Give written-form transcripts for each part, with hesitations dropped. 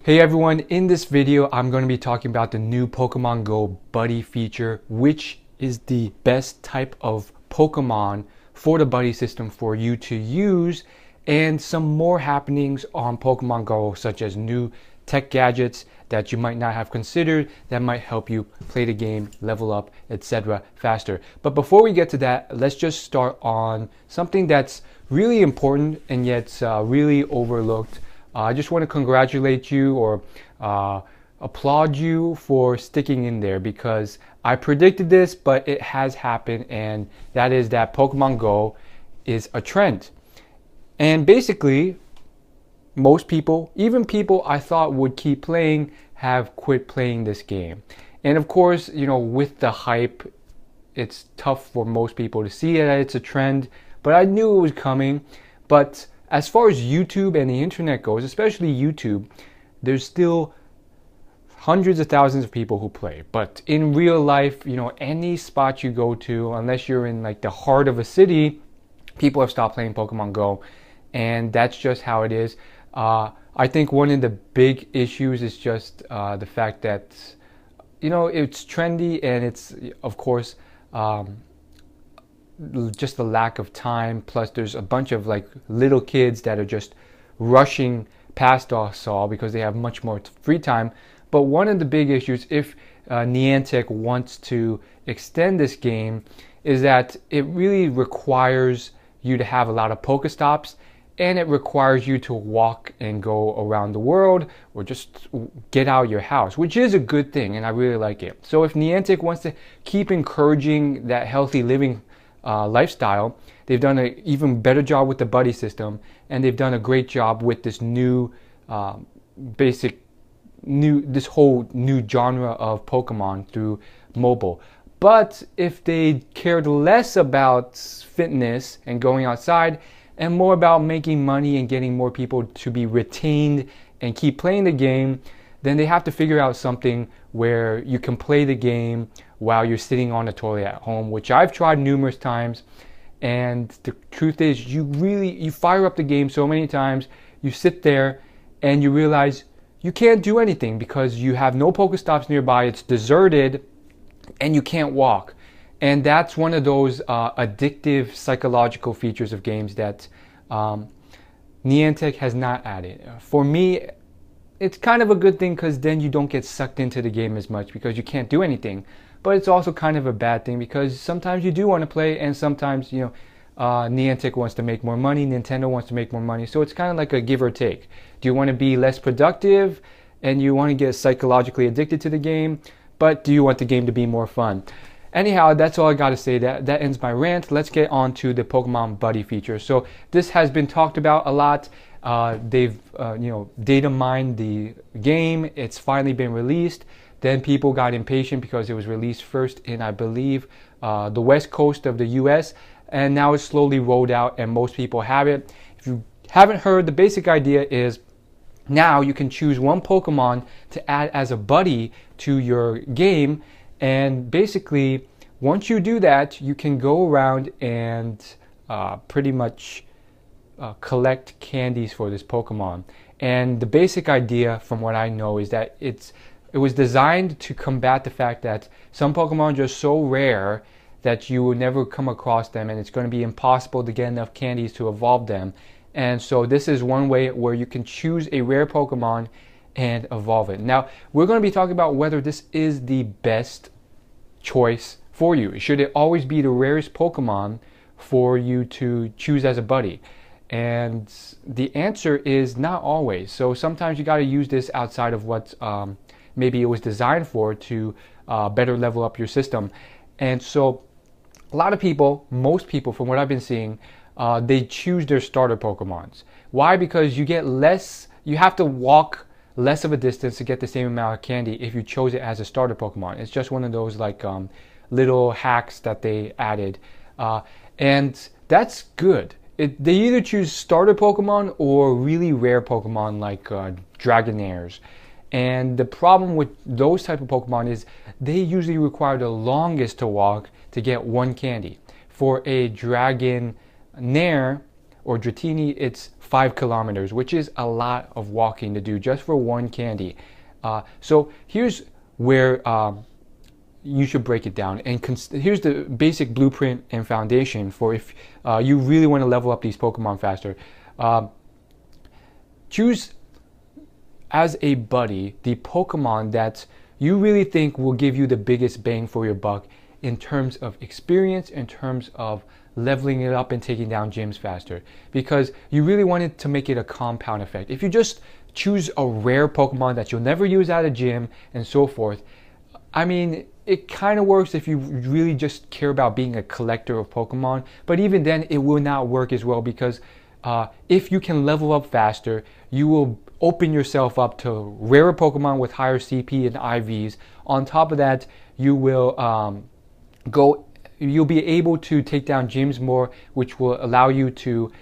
Hey everyone, in this video I'm going to be talking about the new Pokemon Go Buddy feature, which is the best type of Pokemon for the buddy system for you to use, and some more happenings on Pokemon Go, such as new tech gadgets that you might not have considered that might help you play the game, level up, etc. faster. But before we get to that, let's just start on something that's really important and yet really overlooked. I just want to congratulate you or applaud you for sticking in there, because I predicted this, but it has happened, and that is that Pokemon Go is a trend. And basically, most people, even people I thought would keep playing, have quit playing this game. And of course, you know, with the hype, it's tough for most people to see that it's a trend, but I knew it was coming. But as far as YouTube and the internet goes, especially YouTube, there's still hundreds of thousands of people who play. But in real life, you know, any spot you go to, unless you're in like the heart of a city, people have stopped playing Pokemon Go. And that's just how it is. I think one of the big issues is just the fact that, you know, it's trendy, and it's, of course, just the lack of time. Plus there's a bunch of like little kids that are just rushing past us all because they have much more free time. But one of the big issues, if Niantic wants to extend this game, is that it really requires you to have a lot of Pokestops, and it requires you to walk and go around the world or just get out of your house, which is a good thing, and I really like it. So if Niantic wants to keep encouraging that healthy living lifestyle, they've done an even better job with the buddy system, and they've done a great job with this new this whole new genre of Pokemon through mobile. But if they cared less about fitness and going outside and more about making money and getting more people to be retained and keep playing the game, then they have to figure out something where you can play the game while you're sitting on the toilet at home, which I've tried numerous times. And the truth is, you fire up the game so many times, you sit there and you realize you can't do anything because you have no Pokestops nearby, it's deserted, and you can't walk. And that's one of those addictive psychological features of games that Niantic has not added. For me, it's kind of a good thing, because then you don't get sucked into the game as much because you can't do anything. But it's also kind of a bad thing, because sometimes you do want to play, and sometimes, you know, Niantic wants to make more money, Nintendo wants to make more money. So it's kind of like a give or take. Do you want to be less productive and you want to get psychologically addicted to the game, but do you want the game to be more fun? Anyhow, that's all I got to say. That ends my rant. Let's get on to the Pokemon Buddy feature. So this has been talked about a lot. They've data mined the game. It's finally been released. Then people got impatient because it was released first in, I believe, the west coast of the US, and now it's slowly rolled out and most people have it. If you haven't heard, the basic idea is now you can choose one Pokemon to add as a buddy to your game. And basically, once you do that, you can go around and pretty much collect candies for this Pokemon. And the basic idea, from what I know, is that it was designed to combat the fact that some Pokemon are just so rare that you will never come across them, and it's going to be impossible to get enough candies to evolve them. And so this is one way where you can choose a rare Pokemon and evolve it. Now, we're going to be talking about whether this is the best choice for you. Should it always be the rarest Pokemon for you to choose as a buddy? And the answer is not always. So sometimes you got to use this outside of what maybe it was designed for, to better level up your system. And so a lot of people, most people from what I've been seeing, they choose their starter Pokemons. Why? Because you have to walk less of a distance to get the same amount of candy if you chose it as a starter Pokemon. It's just one of those like little hacks that they added, and that's good. They either choose starter Pokemon or really rare Pokemon like Dragonairs. And the problem with those type of Pokemon is they usually require the longest to walk to get one candy. For a Dragonair, or Dratini, it's 5 kilometers, which is a lot of walking to do just for one candy. So here's where you should break it down. And here's the basic blueprint and foundation for if you really want to level up these Pokemon faster. Choose as a buddy the Pokemon that you really think will give you the biggest bang for your buck in terms of experience, in terms of leveling it up and taking down gyms faster. Because you really want it to make it a compound effect. If you just choose a rare Pokemon that you'll never use at a gym and so forth, I mean, it kind of works if you really just care about being a collector of Pokemon, but even then it will not work as well, because if you can level up faster, you will open yourself up to rarer Pokemon with higher CP and IVs. On top of that, you will you'll be able to take down gyms more, which will allow you to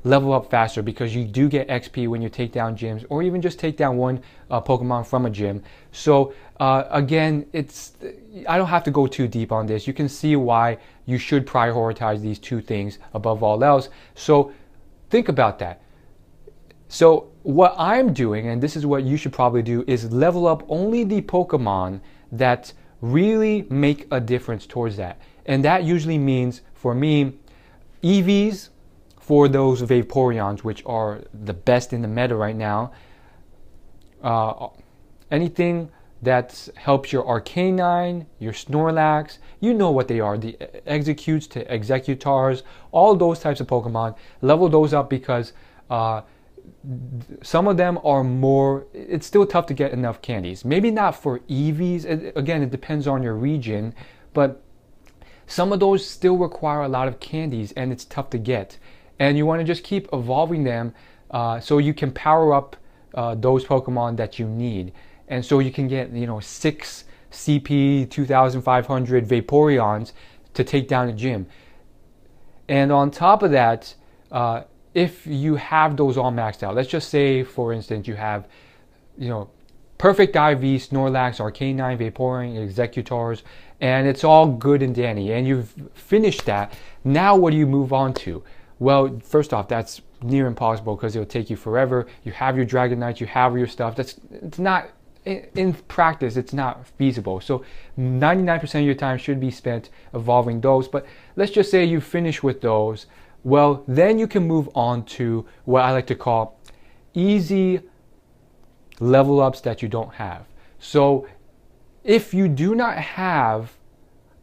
level up faster, because you do get XP when you take down gyms, or even just take down one Pokemon from a gym. So again, I don't have to go too deep on this. You can see why you should prioritize these two things above all else. So think about that. So what I'm doing, and this is what you should probably do, is level up only the Pokemon that really make a difference towards that. And that usually means, for me, EVs for those Vaporeons, which are the best in the meta right now. Anything that helps your Arcanine, your Snorlax, you know what they are, the Executes to Executars, all those types of Pokemon, level those up, because some of them are more, it's still tough to get enough candies. Maybe not for EVs, again, it depends on your region, but some of those still require a lot of candies and it's tough to get. And you want to just keep evolving them so you can power up those Pokemon that you need. And so you can get, 6 CP 2500 Vaporeons to take down a gym. And on top of that, if you have those all maxed out, let's just say, for instance, you have, perfect IV, Snorlax, Arcanine, Vaporeon, Executars, and it's all good and dandy, and you've finished that. Now what do you move on to? Well, first off, that's near impossible because it'll take you forever. You have your Dragonite, you have your stuff. It's not, in practice, it's not feasible. So 99% of your time should be spent evolving those. But let's just say you finish with those. Well, then you can move on to what I like to call easy level ups that you don't have. So if you do not have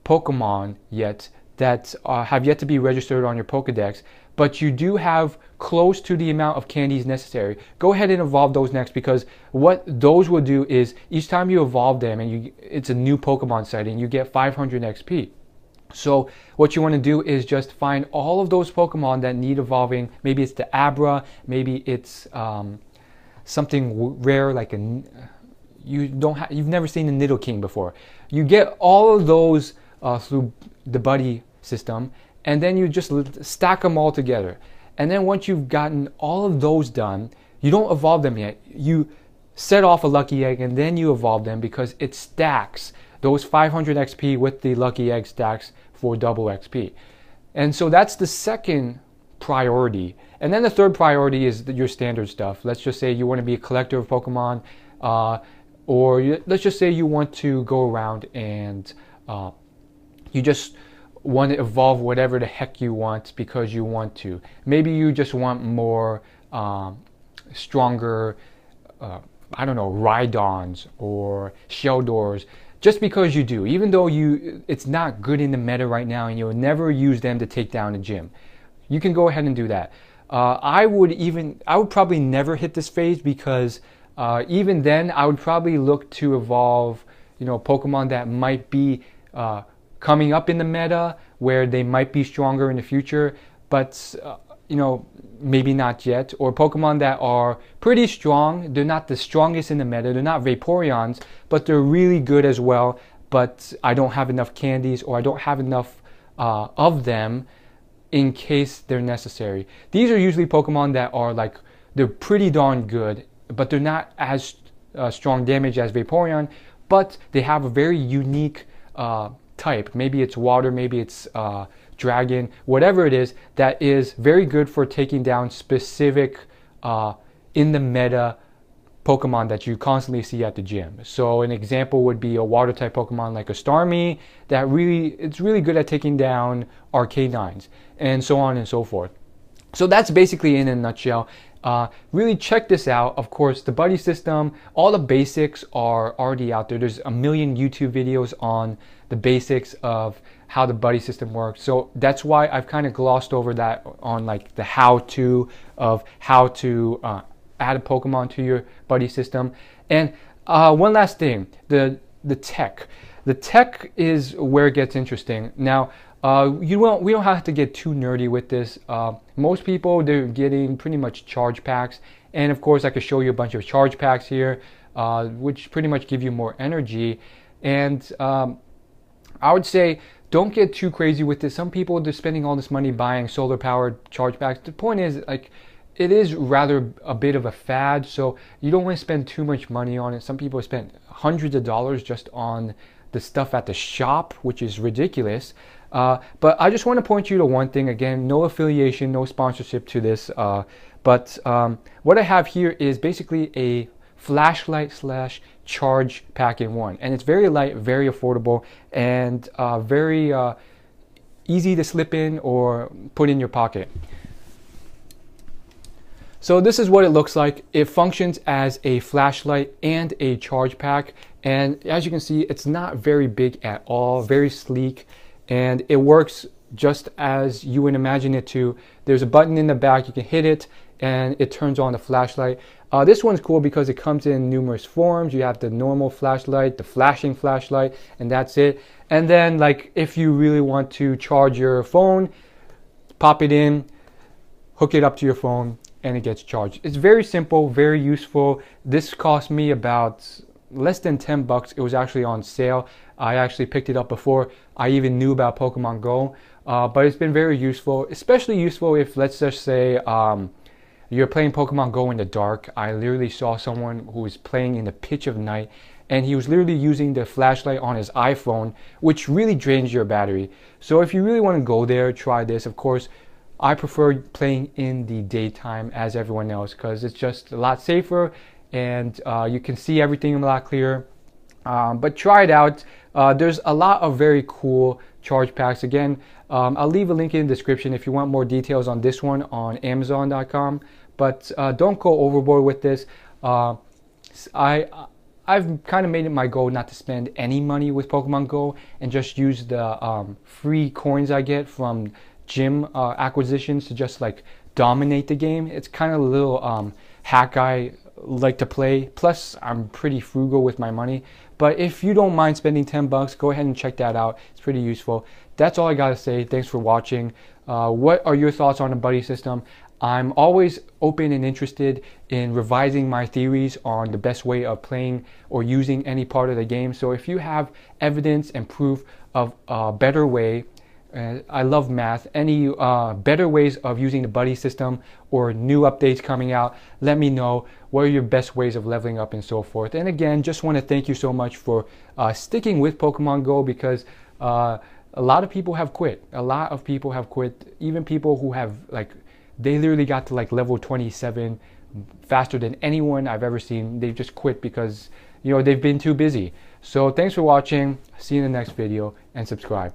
Pokemon yet that have yet to be registered on your Pokedex, but you do have close to the amount of candies necessary, go ahead and evolve those next, because what those will do is each time you evolve them and it's a new Pokemon sighting, you get 500 XP. So what you want to do is just find all of those Pokemon that need evolving. Maybe it's the Abra, maybe it's something rare like you've never seen a Nidoking before. You get all of those through the buddy system, and then you just stack them all together. And then once you've gotten all of those done, you don't evolve them yet. You set off a lucky egg and then you evolve them, because it stacks. Those 500 XP with the lucky egg stacks for double XP. And so that's the second priority. And then the third priority is your standard stuff. Let's just say you want to be a collector of Pokemon, let's just say you want to go around and you just want to evolve whatever the heck you want because you want to. Maybe you just want more stronger, Rhydons or Sheldors, just because you do, even though it's not good in the meta right now and you'll never use them to take down a gym. You can go ahead and do that. I would probably never hit this phase, because even then I would probably look to evolve, Pokemon that might be coming up in the meta, where they might be stronger in the future, but maybe not yet, or Pokemon that are pretty strong. They're not the strongest in the meta, they're not Vaporeons, but they're really good as well, but I don't have enough candies, or I don't have enough of them in case they're necessary. These are usually Pokemon that are they're pretty darn good, but they're not as strong damage as Vaporeon, but they have a very unique type. Maybe it's water, maybe it's dragon, whatever it is, that is very good for taking down specific in the meta Pokemon that you constantly see at the gym. So an example would be a water type Pokemon like a Starmie that it's really good at taking down Arcanines, and so on and so forth. So that's basically in a nutshell. Really check this out. Of course, the buddy system, all the basics are already out there. There's a million YouTube videos on the basics of how the buddy system works. So that's why I've kind of glossed over that on like the how-to of how to add a Pokemon to your buddy system. And one last thing, the tech. The tech is where it gets interesting. Now, we don't have to get too nerdy with this. Most people, they're getting pretty much charge packs, and of course I could show you a bunch of charge packs here, which pretty much give you more energy. And I would say don't get too crazy with this. Some people, they're spending all this money buying solar powered charge packs. The point is, like, it is rather a bit of a fad, so you don't want to spend too much money on it. Some people spend hundreds of dollars just on the stuff at the shop, which is ridiculous. But I just want to point you to one thing. Again, no affiliation, no sponsorship to this. But what I have here is basically a flashlight / charge pack in one. And it's very light, very affordable, and very easy to slip in or put in your pocket. So this is what it looks like. It functions as a flashlight and a charge pack. And as you can see, it's not very big at all, very sleek. And it works just as you would imagine it to. There's a button in the back, you can hit it and it turns on the flashlight. This one's cool because it comes in numerous forms. You have the normal flashlight, the flashing flashlight, and that's it. And then, like, if you really want to charge your phone, pop it in, hook it up to your phone, and it gets charged. It's very simple, very useful. This cost me about less than 10 bucks. It was actually on sale. I actually picked it up before I even knew about Pokemon Go. But it's been very useful, especially useful if, let's just say, you're playing Pokemon Go in the dark. I literally saw someone who was playing in the pitch of night, and he was literally using the flashlight on his iPhone, which really drains your battery. So if you really want to go there, try this. Of course, I prefer playing in the daytime as everyone else because it's just a lot safer, and you can see everything a lot clearer. But try it out. There's a lot of very cool charge packs. Again, I'll leave a link in the description if you want more details on this one on Amazon.com. But don't go overboard with this. I've kind of made it my goal not to spend any money with Pokemon Go and just use the free coins I get from gym acquisitions to just like dominate the game. It's kind of a little hack I like to play. Plus, I'm pretty frugal with my money. But if you don't mind spending 10 bucks, go ahead and check that out. It's pretty useful. That's all I gotta say. Thanks for watching. What are your thoughts on the buddy system? I'm always open and interested in revising my theories on the best way of playing or using any part of the game. So if you have evidence and proof of a better way, I love math, any better ways of using the buddy system or new updates coming out, let me know. What are your best ways of leveling up and so forth? And again, just want to thank you so much for sticking with Pokemon Go, because a lot of people have quit. A lot of people have quit. Even people who have, like, they literally got to like level 27 faster than anyone I've ever seen. They've just quit because, you know, they've been too busy. So thanks for watching. See you in the next video, and subscribe.